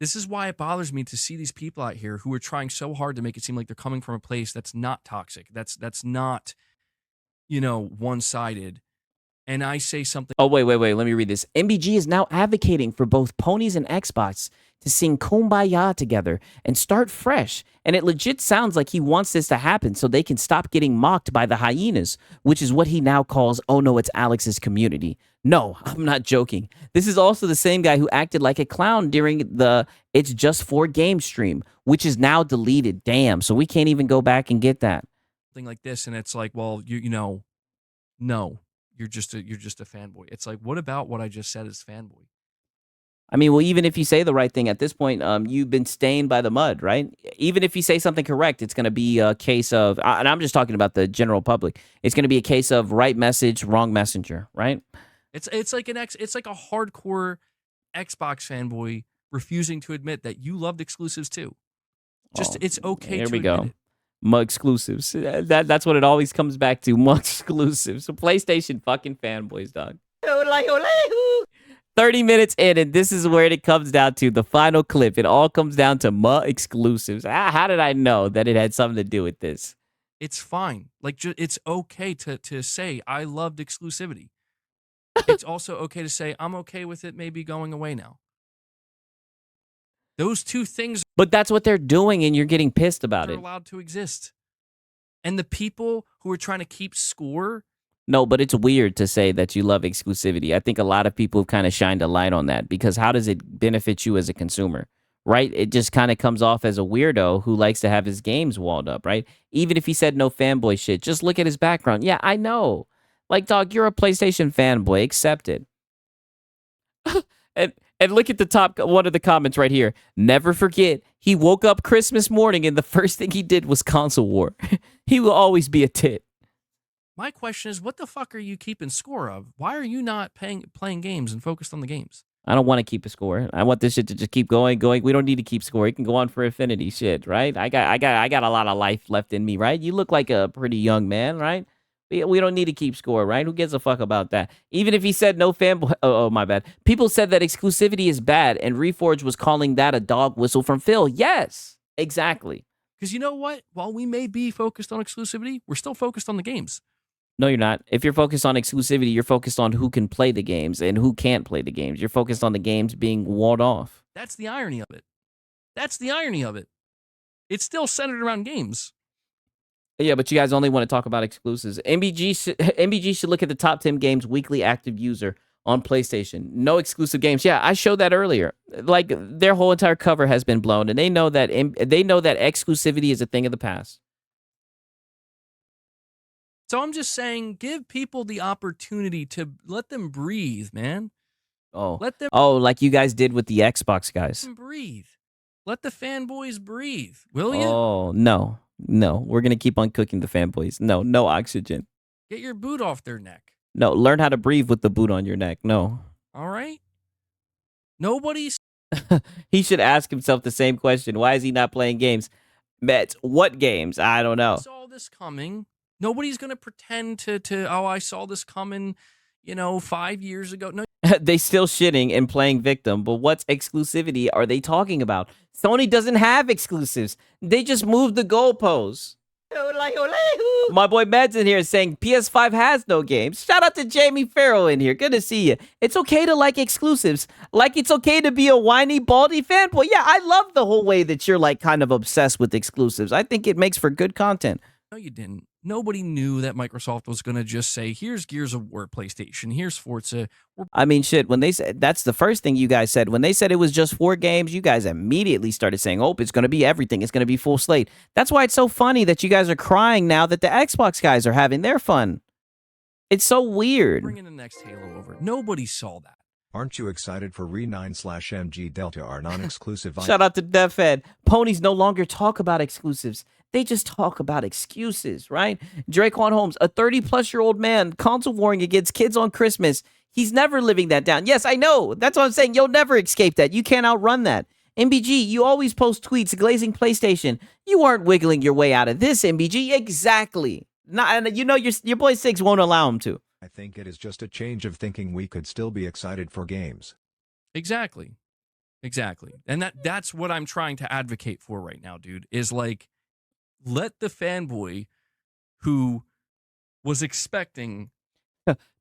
This is why it bothers me to see these people out here who are trying so hard to make it seem like they're coming from a place that's not toxic. That's not, one-sided. And I say something. Oh, wait. Let me read this. MBG is now advocating for both ponies and Xbox to sing Kumbaya together and start fresh. And it legit sounds like he wants this to happen so they can stop getting mocked by the hyenas, which is what he now calls, oh no, it's Alex's community. No, I'm not joking. This is also the same guy who acted like a clown during the It's Just 4 game stream, which is now deleted. Damn, so we can't even go back and get that. Thing like this, and it's like, well, no, you're just a fanboy. It's like, what about what I just said is fanboy? I mean, well, even if you say the right thing at this point, you've been stained by the mud, right? Even if you say something correct, it's going to be a case of, and I'm just talking about the general public. It's going to be a case of right message, wrong messenger, right? It's like it's like a hardcore Xbox fanboy refusing to admit that you loved exclusives too. Just it's okay. Here to we go. admit it. Mug exclusives. That's what it always comes back to. Mug exclusives. So PlayStation fucking fanboys, dog. 30 minutes in, and this is where it comes down to the final clip. It all comes down to Mug exclusives. How did I know that it had something to do with this? It's fine. Like, it's okay to say I loved exclusivity. It's also okay to say I'm okay with it maybe going away now. Those two things. But that's what they're doing, and you're getting pissed about it. They're allowed to exist. And the people who are trying to keep score. No, but it's weird to say that you love exclusivity. I think a lot of people have kind of shined a light on that because how does it benefit you as a consumer, right? It just kind of comes off as a weirdo who likes to have his games walled up, right? Even if he said no fanboy shit, just look at his background. Yeah, I know. Like, dog, you're a PlayStation fanboy. Accept it. And look at the top one of the comments right here. Never forget, he woke up Christmas morning and the first thing he did was console war. He will always be a tit. My question is, what the fuck are you keeping score of? Why are you not playing games and focused on the games? I don't want to keep a score. I want this shit to just keep going. We don't need to keep score. It can go on for infinity, shit, right? I got a lot of life left in me, right? You look like a pretty young man, right? We don't need to keep score, right? Who gives a fuck about that? Even if he said no fanboy. Oh, my bad. People said that exclusivity is bad, and Reforge was calling that a dog whistle from Phil. Yes, exactly. Because you know what? While we may be focused on exclusivity, we're still focused on the games. No, you're not. If you're focused on exclusivity, you're focused on who can play the games and who can't play the games. You're focused on the games being walled off. That's the irony of it. It's still centered around games. Yeah, but you guys only want to talk about exclusives. MBG should look at the top 10 games weekly active user on PlayStation. No exclusive games. Yeah, I showed that earlier. Like, their whole entire cover has been blown, and they know that exclusivity is a thing of the past. So I'm just saying, give people the opportunity to let them breathe, man. Like you guys did with the Xbox guys. Let them breathe. Let the fanboys breathe, will you? Oh, no. We're going to keep on cooking the fanboys. No oxygen. Get your boot off their neck. No, learn how to breathe with the boot on your neck. No. All right? Nobody's... He should ask himself the same question. Why is he not playing games? Mets, what games? I don't know. I saw this coming. Nobody's going to pretend to I saw this coming, 5 years ago. No. They still shitting and playing victim, but what's exclusivity are they talking about? Sony doesn't have exclusives. They just moved the goalposts. My boy Meds in here saying PS5 has no games. Shout out to Jamie Farrell in here. Good to see you. It's okay to like exclusives. Like it's okay to be a whiny, baldy fanboy. Yeah, I love the whole way that you're like kind of obsessed with exclusives. I think it makes for good content. No, you didn't. Nobody knew that Microsoft was going to just say, here's Gears of War PlayStation, here's Forza. I mean, shit, when they said, that's the first thing you guys said. When they said it was just 4 games, you guys immediately started saying, oh, it's going to be everything. It's going to be full slate. That's why it's so funny that you guys are crying now that the Xbox guys are having their fun. It's so weird. Bringing the next Halo over. Nobody saw that. Aren't you excited for Re9/MG Delta, our non-exclusive? Shout out to DefEd. Ponies no longer talk about exclusives. They just talk about excuses, right? Draquan Holmes, a 30-plus-year-old man, console warring against kids on Christmas. He's never living that down. Yes, I know. That's what I'm saying. You'll never escape that. You can't outrun that. MBG, you always post tweets glazing PlayStation. You aren't wiggling your way out of this, MBG. Exactly. And you know your boy Six won't allow him to. I think it is just a change of thinking. We could still be excited for games. Exactly. Exactly. And that's what I'm trying to advocate for right now, dude, is like, let the fanboy who was expecting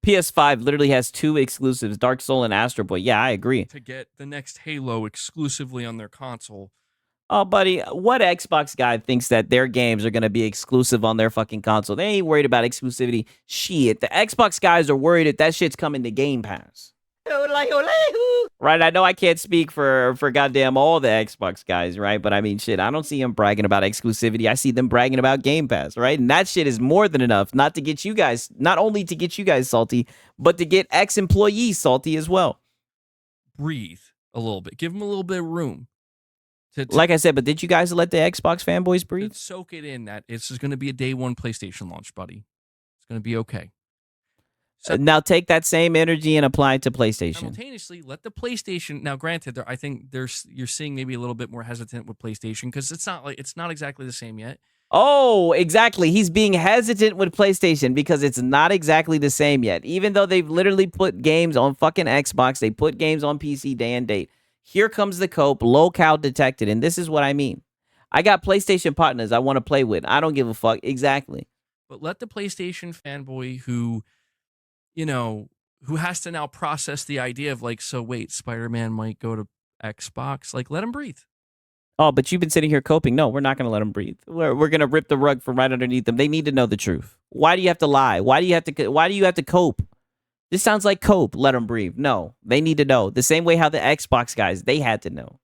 PS5 literally has 2 exclusives, Dark Soul and Astro Boy. Yeah, I agree. to get the next Halo exclusively on their console. Oh, buddy, what Xbox guy thinks that their games are going to be exclusive on their fucking console? They ain't worried about exclusivity. Shit, the Xbox guys are worried that that shit's coming to Game Pass. Right, I know I can't speak for goddamn all the Xbox guys, right? But I mean, shit, I don't see them bragging about exclusivity. I see them bragging about Game Pass, right? And that shit is more than enough not to get you guys, not only to get you guys salty, but to get ex-employees salty as well. Breathe a little bit. Give them a little bit of room. Like I said, but did you guys let the Xbox fanboys breathe? Soak it in that it's just going to be a day one PlayStation launch, buddy. It's going to be okay. So, now take that same energy and apply it to PlayStation. Simultaneously, let the PlayStation. Now, granted, I think you're seeing maybe a little bit more hesitant with PlayStation because it's not exactly the same yet. Oh, exactly. He's being hesitant with PlayStation because it's not exactly the same yet. Even though they've literally put games on fucking Xbox, they put games on PC day and date. Here comes the cope, locale detected, and this is what I mean. I got PlayStation partners I want to play with. I don't give a fuck. Exactly. But let the PlayStation fanboy who has to now process the idea of like, so wait, Spider-Man might go to Xbox. Like, let him breathe. Oh, but you've been sitting here coping. No, we're not going to let them breathe. We're going to rip the rug from right underneath them. They need to know the truth. Why do you have to lie? Why do you have to cope? This sounds like cope. Let them breathe. No, they need to know. The same way how the Xbox guys, they had to know.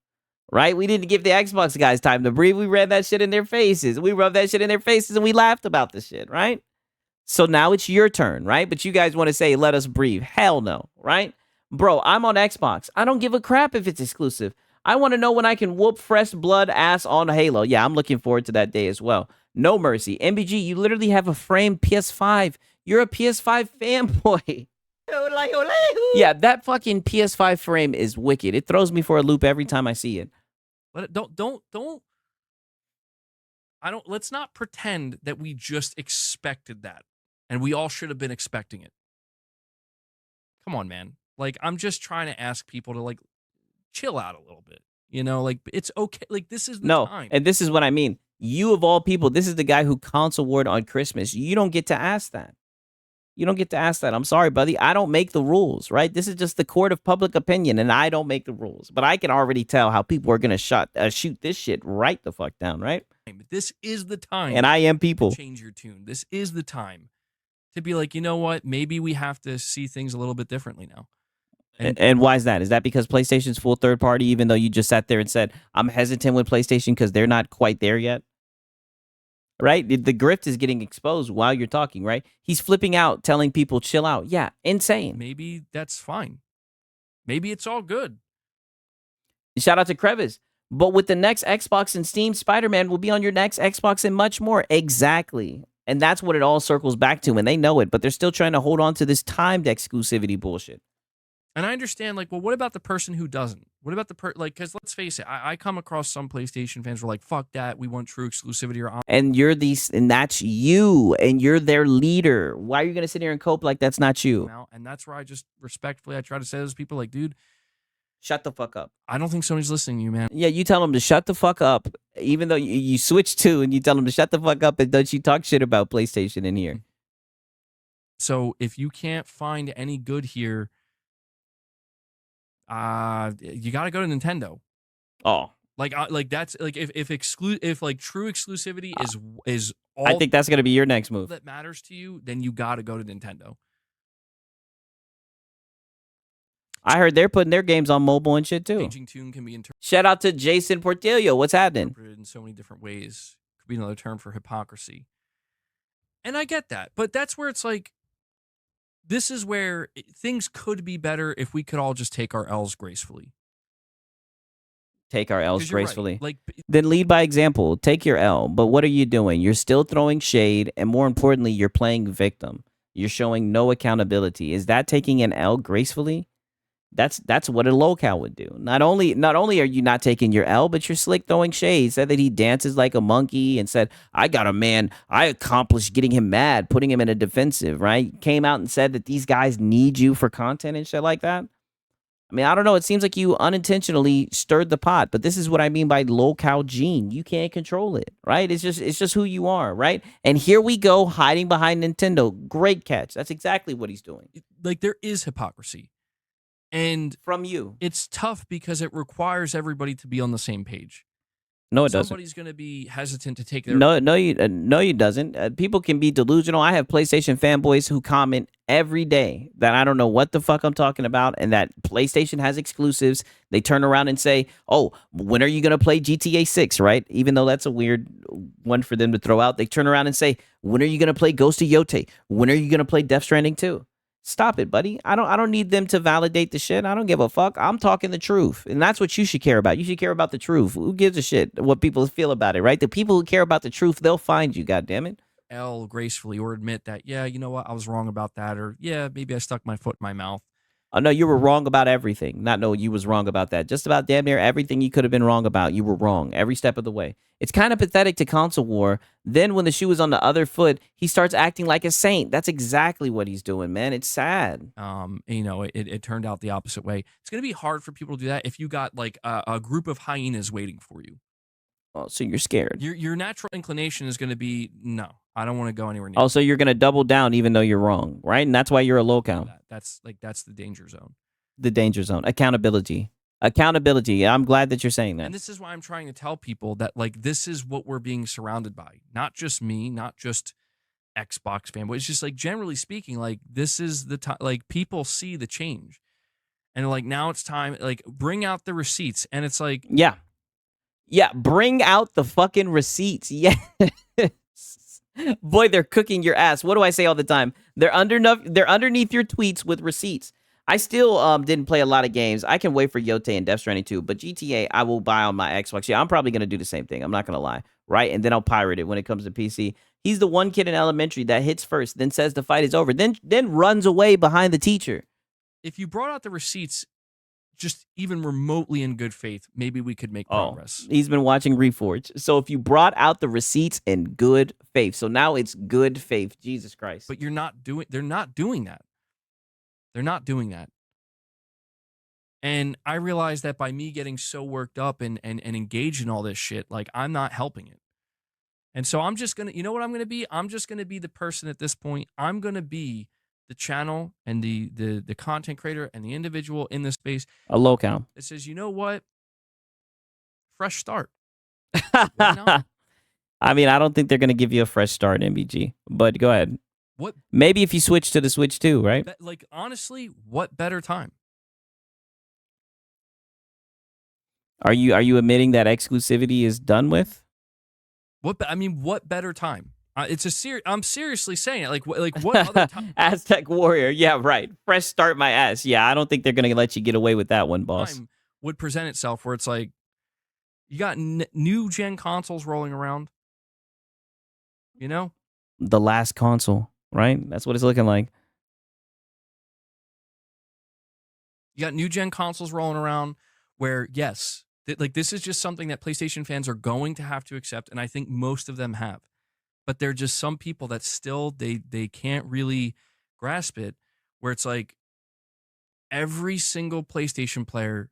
Right? We didn't give the Xbox guys time to breathe. We read that shit in their faces. We rubbed that shit in their faces and we laughed about the shit, right? So now it's your turn, right? But you guys want to say, let us breathe. Hell no, right? Bro, I'm on Xbox. I don't give a crap if it's exclusive. I want to know when I can whoop fresh blood ass on Halo. Yeah, I'm looking forward to that day as well. No mercy. MBG, you literally have a framed PS5. You're a PS5 fanboy. Yeah, that fucking PS5 frame is wicked. It throws me for a loop every time I see it. Let's not pretend that we just expected that and we all should have been expecting it. Come on, man. Like, I'm just trying to ask people to like chill out a little bit. Like, it's okay. Like, this is the time. And this is what I mean. You of all people, this is the guy who console ward on Christmas. You don't get to ask that. You don't get to ask that. I'm sorry, buddy. I don't make the rules, right? This is just the court of public opinion, and I don't make the rules. But I can already tell how people are going to shoot this shit right the fuck down, right? This is the time. And I am people. To change your tune. This is the time to be like, you know what? Maybe we have to see things a little bit differently now. And why is that? Is that because PlayStation's full third party, even though you just sat there and said, I'm hesitant with PlayStation because they're not quite there yet? Right? The grift is getting exposed while you're talking, right? He's flipping out, telling people, chill out. Yeah, insane. Maybe that's fine. Maybe it's all good. Shout out to Crevice. But with the next Xbox and Steam, Spider-Man will be on your next Xbox and much more. Exactly. And that's what it all circles back to, and they know it, but they're still trying to hold on to this timed exclusivity bullshit. And I understand, like, well, what about the person who doesn't? What about because let's face it, I come across some PlayStation fans who are like, fuck that, we want true exclusivity or and that's you, and you're their leader. Why are you gonna sit here and cope like that's not you? And that's where I just respectfully, I try to say to those people, like, dude, shut the fuck up. I don't think Sony's listening to you, man. Yeah, you tell them to shut the fuck up, even though you switch to, and you tell them to shut the fuck up, and don't you talk shit about PlayStation in here. So if you can't find any good here, you got to go to Nintendo. Oh, like that's like if like true exclusivity is all I think that's gonna be your next move that matters to you, then you got to go to Nintendo. I heard they're putting their games on mobile and shit too. Changing tune can be shout out to Jason Portillo. What's happening? In so many different ways. Could be another term for hypocrisy. And I get that, but that's where it's like, this is where things could be better if we could all just take our L's gracefully. Take our L's gracefully. Right. Like, then lead by example. Take your L. But what are you doing? You're still throwing shade, and more importantly, you're playing victim. You're showing no accountability. Is that taking an L gracefully? That's what a locale would do. Not only are you not taking your L, but you're slick throwing shade. Said that he dances like a monkey and said, I got a man. I accomplished getting him mad, putting him in a defensive, right? Came out and said that these guys need you for content and shit like that. I mean, I don't know. It seems like you unintentionally stirred the pot, but this is what I mean by low-cow gene. You can't control it, right? It's just who you are, right? And here we go hiding behind Nintendo. Great catch. That's exactly what he's doing. Like, there is hypocrisy. And From you. it's tough because it requires everybody to be on the same page. No, it doesn't. Somebody's going to be hesitant to take their No, you doesn't. People can be delusional. I have PlayStation fanboys who comment every day that I don't know what the fuck I'm talking about, and that PlayStation has exclusives. They turn around and say, "Oh, when are you gonna play GTA 6?" Right? Even though that's a weird one for them to throw out, they turn around and say, "When are you gonna play Ghost of Yote? When are you gonna play Death Stranding 2?" Stop it, buddy. I don't need them to validate the shit. I don't give a fuck. I'm talking the truth. And that's what you should care about. You should care about the truth. Who gives a shit what people feel about it, right? The people who care about the truth, they'll find you, goddammit. L gracefully or admit that, yeah, you know what, I was wrong about that, or yeah, maybe I stuck my foot in my mouth. Oh, no, you were wrong about everything. Not no, you was wrong about that. Just about damn near everything you could have been wrong about. You were wrong every step of the way. It's kind of pathetic to console war. Then when the shoe is on the other foot, he starts acting like a saint. That's exactly what he's doing, man. It's sad. It turned out the opposite way. It's going to be hard for people to do that if you got like a group of hyenas waiting for you. Oh, so you're scared. Your natural inclination is going to be, no, I don't want to go anywhere near Oh, so you're going to double down even though you're wrong, right? And that's why you're a low count. That's the danger zone. The danger zone. Accountability. Accountability. I'm glad that you're saying that. And this is why I'm trying to tell people that, like, this is what we're being surrounded by. Not just me, not just Xbox fanboy. It's just, like, generally speaking, like, this is the time, like, people see the change. And, like, now it's time, like, bring out the receipts. And it's like, yeah. Yeah, bring out the fucking receipts. Yes. Boy, they're cooking your ass. What do I say all the time? They're underneath your tweets with receipts. I still didn't play a lot of games. I can wait for Yote and Death Stranding 2, but GTA I will buy on my Xbox. Yeah, I'm probably going to do the same thing. I'm not going to lie, right? And then I'll pirate it when it comes to PC. He's the one kid in elementary that hits first, then says the fight is over, then runs away behind the teacher. If you brought out the receipts just even remotely in good faith, maybe we could make progress. He's been watching Reforge. So if you brought out the receipts in good faith, so now it's good faith. Jesus Christ. But they're not doing that. They're not doing that. And I realize that by me getting so worked up and engaged in all this shit, like, I'm not helping it. And so I'm just going to, you know what I'm going to be? I'm just going to be the person at this point. I'm going to be the channel and the content creator and the individual in this space. A low count. It says, you know what? Fresh start. Why not? I mean, I don't think they're going to give you a fresh start, MBG, but go ahead. What? Maybe if you switch to the Switch 2, right? Like, honestly, what better time? Are you admitting that exclusivity is done with? What better time? I'm seriously saying it. Like what other time? Aztec Warrior. Yeah, right. Fresh start my ass. Yeah, I don't think they're going to let you get away with that one, boss. Time would present itself where it's like, you got new gen consoles rolling around. You know? The last console, right? That's what it's looking like. You got new gen consoles rolling around where, yes, this is just something that PlayStation fans are going to have to accept, and I think most of them have. But there are just some people that still, they can't really grasp it, where it's like every single PlayStation player.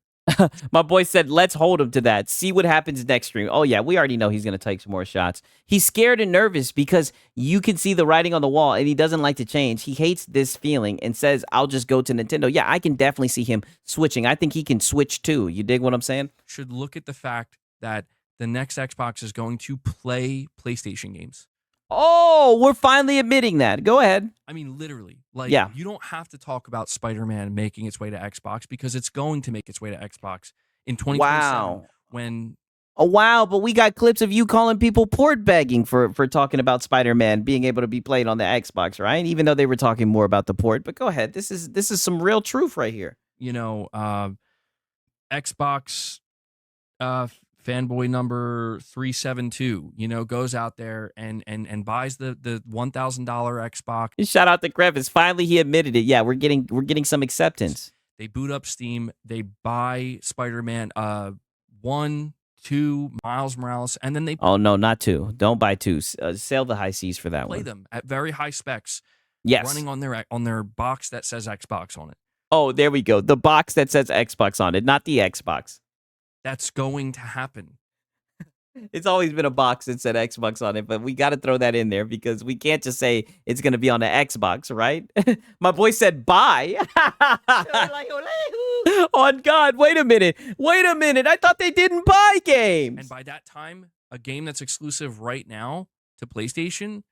My boy said, let's hold him to that. See what happens next stream. Oh, yeah, we already know he's going to take some more shots. He's scared and nervous because you can see the writing on the wall, and he doesn't like to change. He hates this feeling and says, I'll just go to Nintendo. Yeah, I can definitely see him switching. I think he can switch too. You dig what I'm saying? Should look at the fact that the next Xbox is going to play PlayStation games. Oh, we're finally admitting that. Go ahead. I mean, literally. Like, yeah. You don't have to talk about Spider-Man making its way to Xbox because it's going to make its way to Xbox in 2027. Wow. When... Oh, wow, but we got clips of you calling people port begging for talking about Spider-Man being able to be played on the Xbox, right? Even though they were talking more about the port. But go ahead. This is some real truth right here. You know, Xbox fanboy number 372, goes out there and buys the $1,000 Xbox. Shout out to Crevice. Finally, he admitted it. Yeah, we're getting some acceptance. They boot up Steam. They buy Spider-Man 1, 2, Miles Morales, and then they... Oh, no, not 2. Don't buy 2. Sail the high seas for that one. Play them at very high specs. Yes. Running on their box that says Xbox on it. Oh, there we go. The box that says Xbox on it, not the Xbox. That's going to happen. It's always been a box that said Xbox on it, but we got to throw that in there because we can't just say it's going to be on the Xbox, right? My boy said buy. On God, wait a minute. Wait a minute. I thought they didn't buy games. And by that time, a game that's exclusive right now to PlayStation,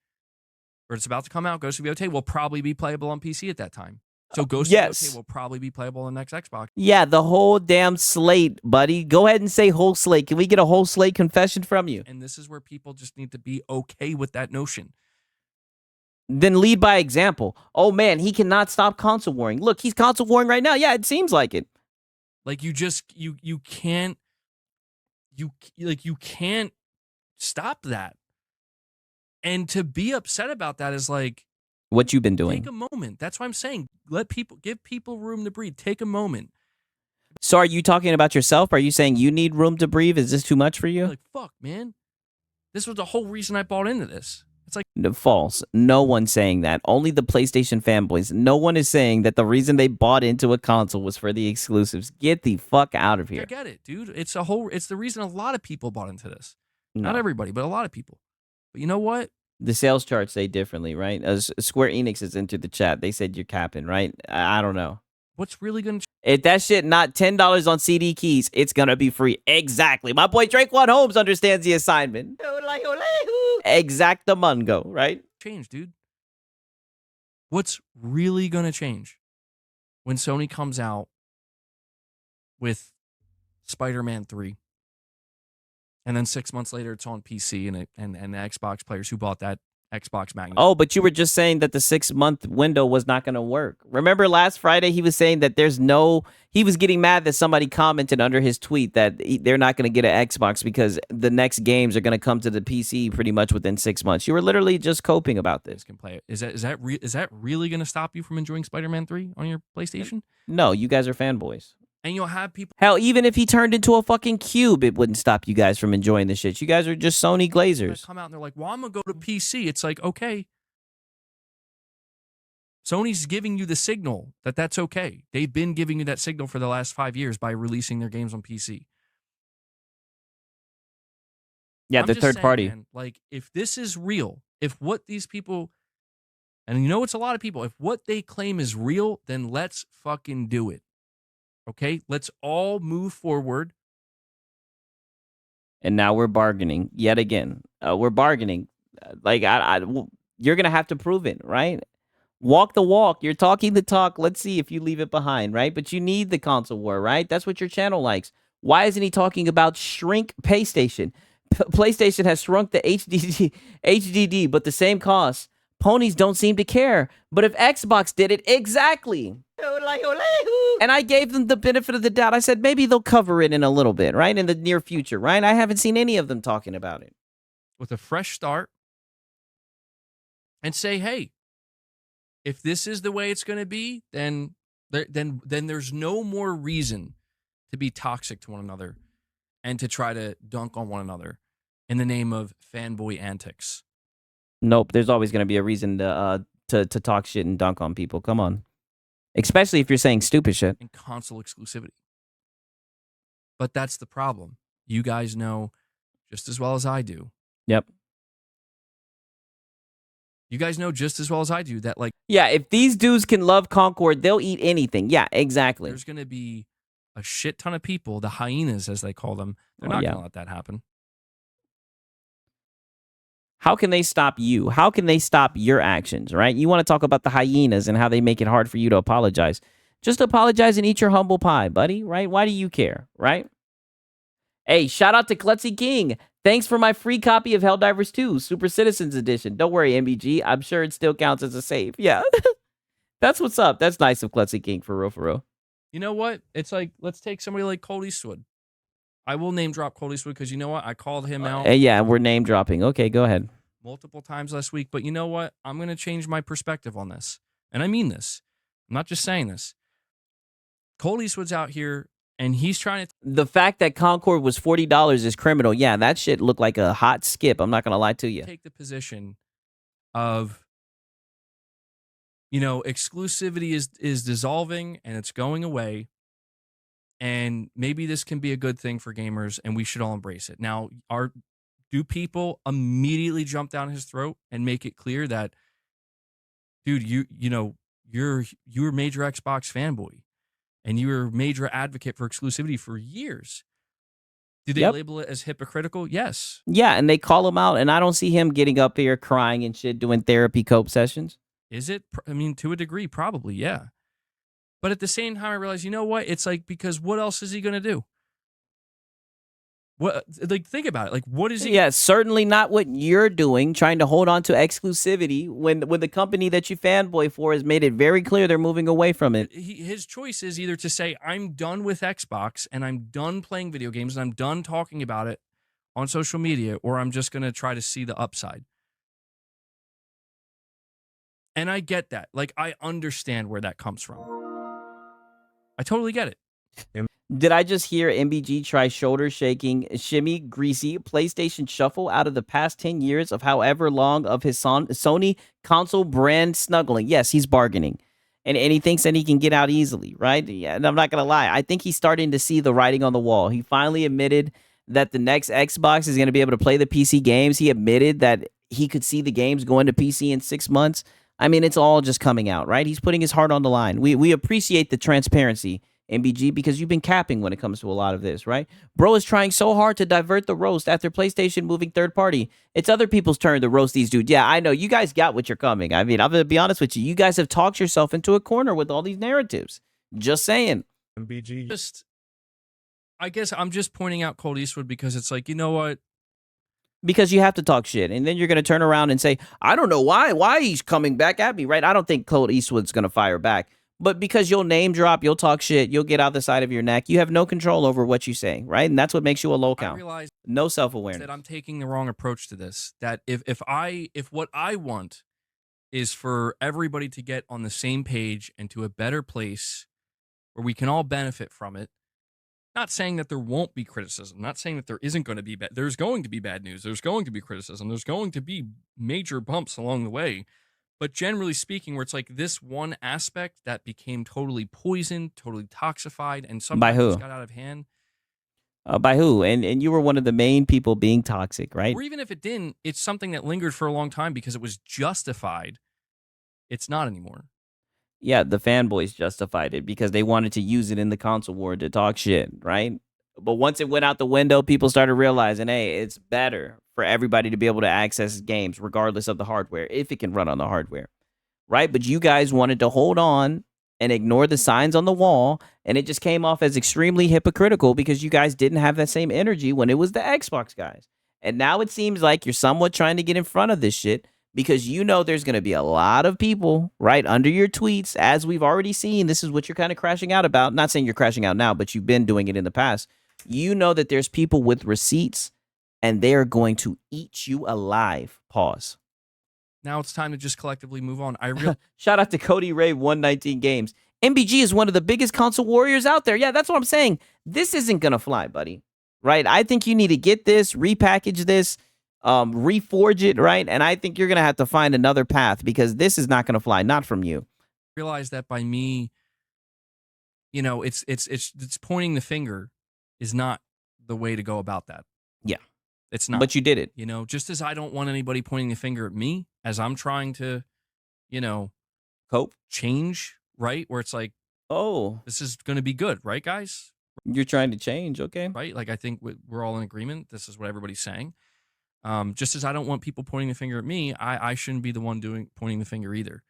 or it's about to come out, Ghost of Yotei, will probably be playable on PC at that time. So Ghost of Yotei will probably be playable on the next Xbox. Yeah, the whole damn slate, buddy. Go ahead and say whole slate. Can we get a whole slate confession from you? And this is where people just need to be okay with that notion. Then lead by example. Oh man, he cannot stop console warring. Look, he's console warring right now. Yeah, it seems like it. Like you can't stop that. And to be upset about that is like, what you've been doing. Take a moment. That's why I'm saying give people room to breathe. Take a moment. So are you talking about yourself? Are you saying you need room to breathe? Is this too much for you? Like, fuck, man. This was the whole reason I bought into this. It's like false. No one's saying that. Only the PlayStation fanboys. No one is saying that the reason they bought into a console was for the exclusives. Get the fuck out of here. I get it, dude. It's the reason a lot of people bought into this. No. Not everybody, but a lot of people. But you know what? The sales charts say differently, right? As Square Enix has entered the chat, they said you're capping, right? I don't know. What's really going to... If that shit not $10 on CD keys, it's going to be free. Exactly. My boy Drake One Holmes understands the assignment. Exactamungo, right? Change, dude. What's really going to change when Sony comes out with Spider-Man 3? And then 6 months later, it's on PC, and the Xbox players who bought that Xbox Magnet. Oh, but you were just saying that the 6-month window was not going to work. Remember last Friday, he was saying that he was getting mad that somebody commented under his tweet that they're not going to get an Xbox because the next games are going to come to the PC pretty much within 6 months. You were literally just coping about this. Can play it. Is that really going to stop you from enjoying Spider-Man 3 on your PlayStation? No, you guys are fanboys. And you'll have people... Hell, even if he turned into a fucking cube, it wouldn't stop you guys from enjoying the shit. You guys are just Sony glazers. Come out and they're like, well, I'm going to go to PC. It's like, okay. Sony's giving you the signal that that's okay. They've been giving you that signal for the last 5 years by releasing their games on PC. Yeah, they're third party. Man, like, if this is real, if what these people... And you know it's a lot of people. If what they claim is real, then let's fucking do it. Okay, let's all move forward. And now we're bargaining yet again. We're bargaining. Like you're gonna have to prove it, right? Walk the walk. You're talking the talk. Let's see if you leave it behind, right? But you need the console war, right? That's what your channel likes. Why isn't he talking about shrink PlayStation? PlayStation has shrunk the HDD, but the same cost. Ponies don't seem to care. But if Xbox did it, exactly. And I gave them the benefit of the doubt. I said maybe they'll cover it in a little bit, right? In the near future, right? I haven't seen any of them talking about it. With a fresh start and say, hey, if this is the way it's going to be, then there's no more reason to be toxic to one another and to try to dunk on one another in the name of fanboy antics. Nope, there's always going to be a reason to talk shit and dunk on people. Come on. Especially if you're saying stupid shit. And console exclusivity. But that's the problem. You guys know just as well as I do. Yep. You guys know just as well as I do that, like... Yeah, if these dudes can love Concord, they'll eat anything. Yeah, exactly. There's going to be a shit ton of people, the hyenas as they call them. They're not going to let that happen. How can they stop you? How can they stop your actions, right? You want to talk about the hyenas and how they make it hard for you to apologize. Just apologize and eat your humble pie, buddy, right? Why do you care, right? Hey, shout out to Klutzy King. Thanks for my free copy of Helldivers 2, Super Citizens Edition. Don't worry, MBG. I'm sure it still counts as a save. Yeah. That's what's up. That's nice of Klutzy King, for real, for real. You know what? It's like, let's take somebody like Colt Eastwood. I will name drop Colt Eastwood because you know what? I called him out. Yeah, we're name dropping. Okay, go ahead. Multiple times last week. But you know what? I'm going to change my perspective on this. And I mean this. I'm not just saying this. Colt Eastwood's out here and he's trying to... The fact that Concord was $40 is criminal. Yeah, that shit looked like a hot skip. I'm not going to lie to you. Take the position of exclusivity is dissolving and it's going away. And maybe this can be a good thing for gamers, and we should all embrace it. Now, do people immediately jump down his throat and make it clear that, dude, you're a major Xbox fanboy and you were a major advocate for exclusivity for years? Do they label it as hypocritical? Yes. Yeah, and they call him out, and I don't see him getting up here crying and shit, doing therapy cope sessions. Is it? I mean, to a degree, probably, yeah. But at the same time, I realize, you know what? It's like, because what else is he going to do? What, like, think about it. Like, what is he? Yeah, certainly not what you're doing, trying to hold on to exclusivity when the company that you fanboy for has made it very clear they're moving away from it. His choice is either to say, I'm done with Xbox and I'm done playing video games and I'm done talking about it on social media, or I'm just going to try to see the upside. And I get that. Like, I understand where that comes from. I totally get it. Did I just hear MBG try shoulder shaking, shimmy, greasy, PlayStation shuffle out of the past 10 years of however long of his Sony console brand snuggling? Yes, he's bargaining. And he thinks that he can get out easily, right? Yeah, and I'm not going to lie. I think he's starting to see the writing on the wall. He finally admitted that the next Xbox is going to be able to play the PC games. He admitted that he could see the games going to PC in 6 months. I mean, it's all just coming out, right? He's putting his heart on the line. We appreciate the transparency, MBG, because you've been capping when it comes to a lot of this, right? Bro is trying so hard to divert the roast after PlayStation moving third party. It's other people's turn to roast these dudes. Yeah, I know. You guys got what you're coming. I mean, I'm going to be honest with you. You guys have talked yourself into a corner with all these narratives. Just saying. MBG. I guess I'm just pointing out Colt Eastwood because it's like, you know what? Because you have to talk shit, and then you're going to turn around and say, I don't know why he's coming back at me, right? I don't think Colt Eastwood's going to fire back. But because you'll name drop, you'll talk shit, you'll get out the side of your neck, you have no control over what you say, right? And that's what makes you a low count. I realize no self-awareness. That I'm taking the wrong approach to this. That if what I want is for everybody to get on the same page and to a better place where we can all benefit from it. Not saying that there won't be criticism. Not saying that there isn't going to be bad. There's going to be bad news. There's going to be criticism. There's going to be major bumps along the way. But generally speaking, where it's like this one aspect that became totally poisoned, totally toxified, and sometimes just got out of hand. By who? And you were one of the main people being toxic, right? Or even if it didn't, it's something that lingered for a long time because it was justified. It's not anymore. Yeah, the fanboys justified it because they wanted to use it in the console war to talk shit, right? But once it went out the window, people started realizing, hey, it's better for everybody to be able to access games regardless of the hardware, if it can run on the hardware, right? But you guys wanted to hold on and ignore the signs on the wall, and it just came off as extremely hypocritical because you guys didn't have that same energy when it was the Xbox guys. And now it seems like you're somewhat trying to get in front of this shit because you know there's going to be a lot of people right under your tweets, as we've already seen. This is what you're kind of crashing out about. Not saying you're crashing out now, but you've been doing it in the past. You know that there's people with receipts and they're going to eat you alive. Pause. Now it's time to just collectively move on. Shout out to Cody Ray 119 Games. MBG is one of the biggest console warriors out there. Yeah, that's what I'm saying. This isn't going to fly, buddy. Right? I think you need to get this, repackage this, reforge it, right? And I think you're going to have to find another path because this is not going to fly, not from you. Realize that by me, it's pointing the finger is not the way to go about that. Yeah. It's not. But you did it. Just as I don't want anybody pointing the finger at me as I'm trying to, cope, change, right? Where it's like, oh, this is going to be good, right, guys? You're trying to change, okay? Right? Like, I think we're all in agreement. This is what everybody's saying. Just as I don't want people pointing the finger at me, I shouldn't be the one pointing the finger either.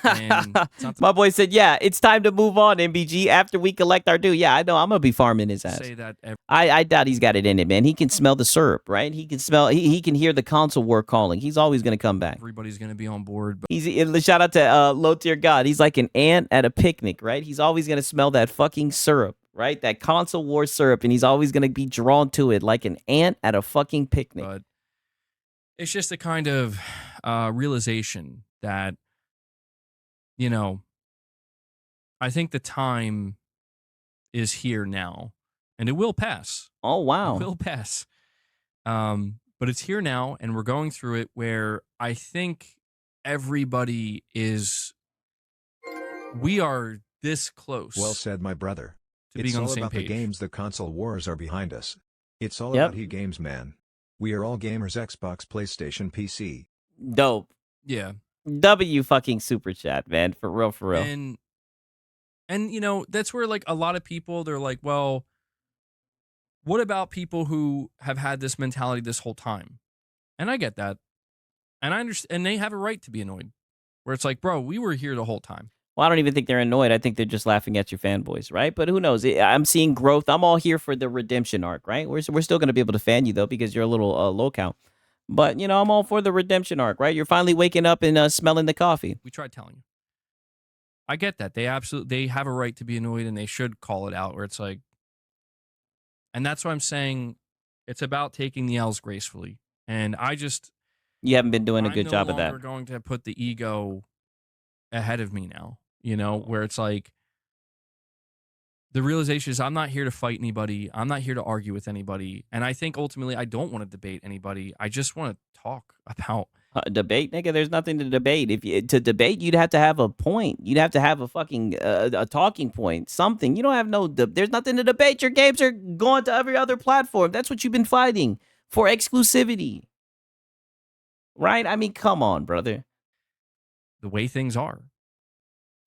My boy said, yeah, it's time to move on, MBG, after we collect our due. Yeah, I know. I'm going to be farming his ass. Say that I doubt he's got it in it, man. He can smell the syrup, right? He can smell, he can hear the console war calling. He's always going to come back. Everybody's going to be on board. But Shout out to Low Tier God. He's like an ant at a picnic, right? He's always going to smell that fucking syrup, right? That console war syrup, and he's always going to be drawn to it like an ant at a fucking picnic. But it's just a kind of realization that, I think the time is here now, and it will pass. Oh, wow. It will pass. But it's here now, and we're going through it where I think everybody is we are this close Well said, my brother. to It's being on the all same about the page. games. The console wars are behind us. It's all Yep. about he games, man. We are all gamers. Xbox, PlayStation, PC. Dope. Yeah. W fucking super chat, man. For real, for real. And you know, that's where like a lot of people, they're like, well, what about people who have had this mentality this whole time? And I get that. And I understand, and they have a right to be annoyed. Where it's like, bro, we were here the whole time. Well, I don't even think they're annoyed. I think they're just laughing at your fanboys, right? But who knows? I'm seeing growth. I'm all here for the redemption arc, right? We're still going to be able to fan you, though, because you're a little low count. But, you know, I'm all for the redemption arc, right? You're finally waking up and smelling the coffee. We tried telling you. I get that. They have a right to be annoyed and they should call it out where it's like, and that's why I'm saying it's about taking the L's gracefully. And You haven't been doing a I'm good no job of that. longer going to put the ego ahead of me now, you know, where it's like the realization is I'm not here to fight anybody. I'm not here to argue with anybody. And I think ultimately I don't want to debate anybody. I just want to talk about Debate, nigga. There's nothing to debate. To debate, you'd have to have a point. You'd have to have a fucking a talking point, something. You don't have there's nothing to debate. Your games are going to every other platform. That's what you've been fighting for, exclusivity, right? I mean, come on, brother. the way things are,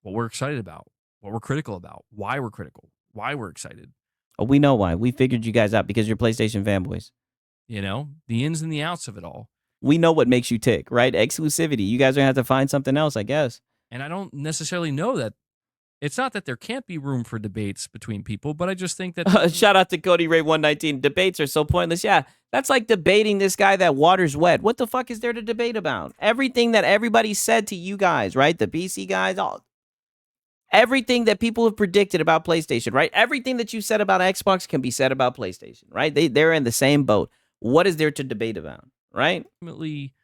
what we're excited about, what we're critical about, why we're critical, why we're excited. Oh, we know why. We figured you guys out because you're PlayStation fanboys. You know, the ins and the outs of it all. We know what makes you tick, right? Exclusivity. You guys are gonna have to find something else, I guess. And I don't necessarily know that it's not that there can't be room for debates between people, but I just think that Shout out to Cody Ray 119. Debates are so pointless. Yeah, that's like debating this guy that water's wet. What the fuck is there to debate about? Everything that everybody said to you guys, right? The PC guys, everything that people have predicted about PlayStation, right? Everything that you said about Xbox can be said about PlayStation, right? They're in the same boat. What is there to debate about, right? ultimately,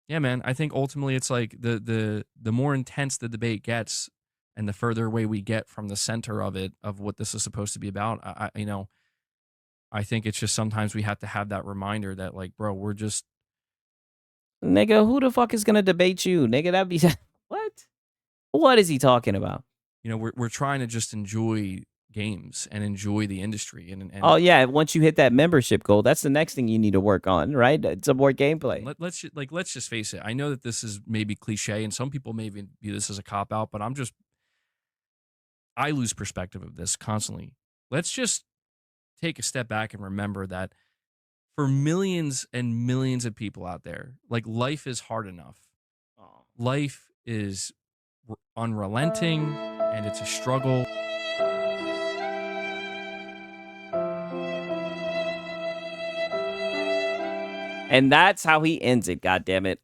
yeah, man, I think ultimately it's like the more intense the debate gets and the further away we get from the center of it, of what this is supposed to be about, you know, I think it's just sometimes we have to have that reminder that like, bro, we're just, Nigga, who the fuck is gonna debate you? Nigga, that'd be what? What is he talking about? you know, we're trying to just enjoy games and enjoy the industry and Oh yeah, once you hit that membership goal, that's the next thing you need to work on, right? It's more gameplay. let's just face it. I know that this is maybe cliche and some people may even view this as a cop out, but I lose perspective of this constantly. Let's just take a step back and remember that for millions and millions of people out there, like life is hard enough. Life is unrelenting and it's a struggle. And that's how he ends it, goddammit.